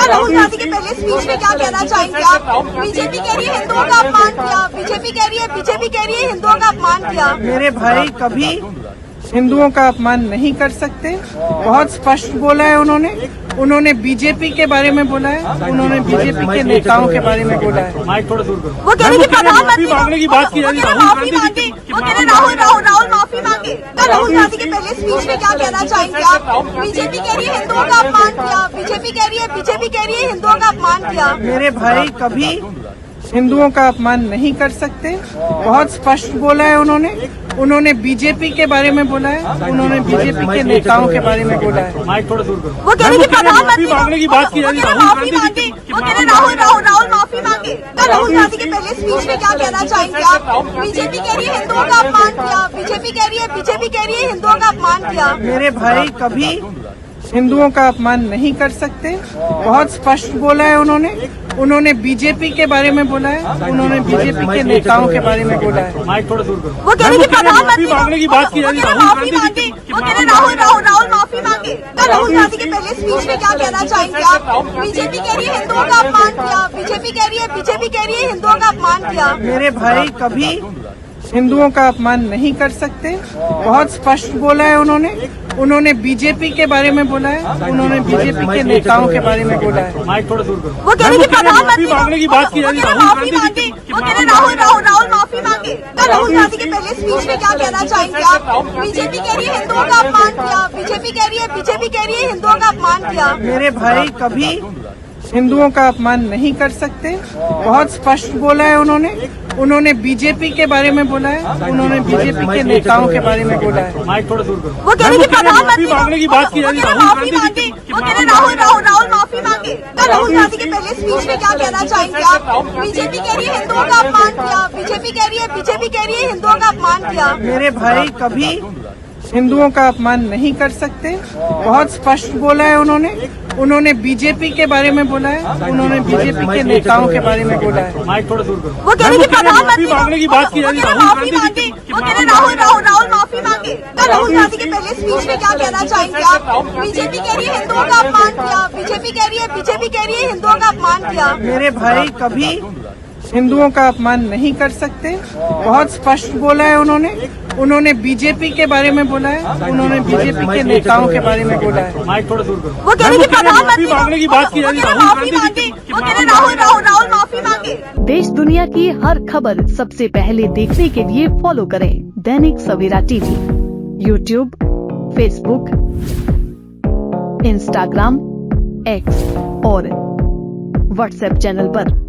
राहुल गांधी के पहले स्पीच में क्या कहना चाहेंगे आप? बीजेपी कह रही है हिंदुओं का अपमान किया, बीजेपी कह रही है हिंदुओं का अपमान किया। मेरे भाई कभी हिंदुओं का अपमान नहीं कर सकते। बहुत स्पष्ट बोला है उन्होंने बीजेपी के बारे में बोला है, उन्होंने बीजेपी के नेताओं के बारे में बोला है। माइक थोड़ा दूर करो। वो कह रहे प्रधानमंत्री मांगने की बात की जा रही है। माफी मांगे, वो कह रहे राहुल माफी मांगे। राहुल गांधी के पहले स्पीच में क्या कहना चाहेंगे आप? बीजेपी कह रही है हिंदुओं का अपमान किया, बीजेपी कह रही है हिंदुओं का अपमान किया। मेरे भाई कभी हिंदुओं का अपमान नहीं कर सकते। बहुत स्पष्ट बोला है उन्होंने बीजेपी के बारे में बोला है, उन्होंने बीजेपी के नेताओं के बारे में बोला है। माइक थोड़ा दूर करो। वो कह रहे प्रधानमंत्री मांगने की बात की जा रही है। माफी मांगे, वो कह रहे राहुल माफी मांगे। राहुल गांधी के पहले स्पीच में क्या कहना चाहेंगे आप? बीजेपी कह रही है हिंदुओं का अपमान किया, बीजेपी कह रही है हिंदुओं का अपमान किया। मेरे भाई कभी हिंदुओं का अपमान नहीं कर सकते। बहुत स्पष्ट बोला है उन्होंने बीजेपी के बारे में बोला है, उन्होंने बीजेपी के नेताओं के बारे में बोला है। माइक थोड़ा दूर करो। वो कह रहे प्रधानमंत्री मांगने की बात की जा रही है। माफी मांगे, वो कह रहे राहुल माफी मांगे। राहुल गांधी के पहले स्पीच में क्या कहना चाहेंगे आप? बीजेपी कह रही है हिंदुओं का अपमान किया, बीजेपी कह रही है हिंदुओं का अपमान किया। मेरे भाई कभी हिंदुओं का अपमान नहीं कर सकते। बहुत स्पष्ट बोला है उन्होंने बीजेपी के बारे में बोला है, उन्होंने बीजेपी के नेताओं के बारे में बोला है। माइक थोड़ा दूर करो। वो कह रहे प्रधानमंत्री मांगने की बात की जा रही है। माफी मांगे, वो कह रहे राहुल माफी मांगे। राहुल गांधी के पहले स्पीच में क्या कहना चाहेंगे आप? बीजेपी कह रही है हिंदुओं का अपमान किया, बीजेपी कह रही है हिंदुओं का अपमान किया। मेरे भाई कभी हिंदुओं का अपमान नहीं कर सकते। बहुत स्पष्ट बोला है उन्होंने बीजेपी के बारे में बोला है, उन्होंने बीजेपी के नेताओं के बारे में बोला है। माइक थोड़ा दूर करो। वो कह रहे प्रधानमंत्री मांगने की बात की जा रही है। माफी मांगे, वो कह रहे राहुल माफी मांगे। राहुल गांधी के पहले स्पीच में क्या कहना चाहेंगे आप? बीजेपी कह रही है हिंदुओं का अपमान किया, बीजेपी कह रही है हिंदुओं का अपमान किया। मेरे भाई कभी हिंदुओं का अपमान नहीं कर सकते। बहुत स्पष्ट बोला है उन्होंने बीजेपी के बारे में बोला है, उन्होंने बीजेपी के नेताओं के बारे में बोला है। माइक थोड़ा दूर करो। वो कह रहे प्रधानमंत्री मांगने की बात की जा रही है। माफी मांगे, वो कह रहे राहुल माफी मांगे। राहुल गांधी के पहले स्पीच में क्या कहना चाहेंगे आप? बीजेपी कह रही है हिंदुओं का अपमान किया, बीजेपी कह रही है हिंदुओं का अपमान किया। मेरे भाई कभी हिंदुओं का अपमान नहीं कर सकते। बहुत स्पष्ट बोला है उन्होंने बीजेपी के बारे में बोला है, उन्होंने बीजेपी के नेताओं के बारे में बोला है। माइक थोड़ा दूर करो। वो कह रहे प्रधानमंत्री मांगने की बात की जा रही है। माफी मांगे, वो कह रहे राहुल माफी मांगे। देश दुनिया की हर खबर सबसे पहले देखने के लिए फॉलो करें Dainik Savera TV, YouTube, Facebook, Instagram, X और व्हाट्सएप चैनल पर।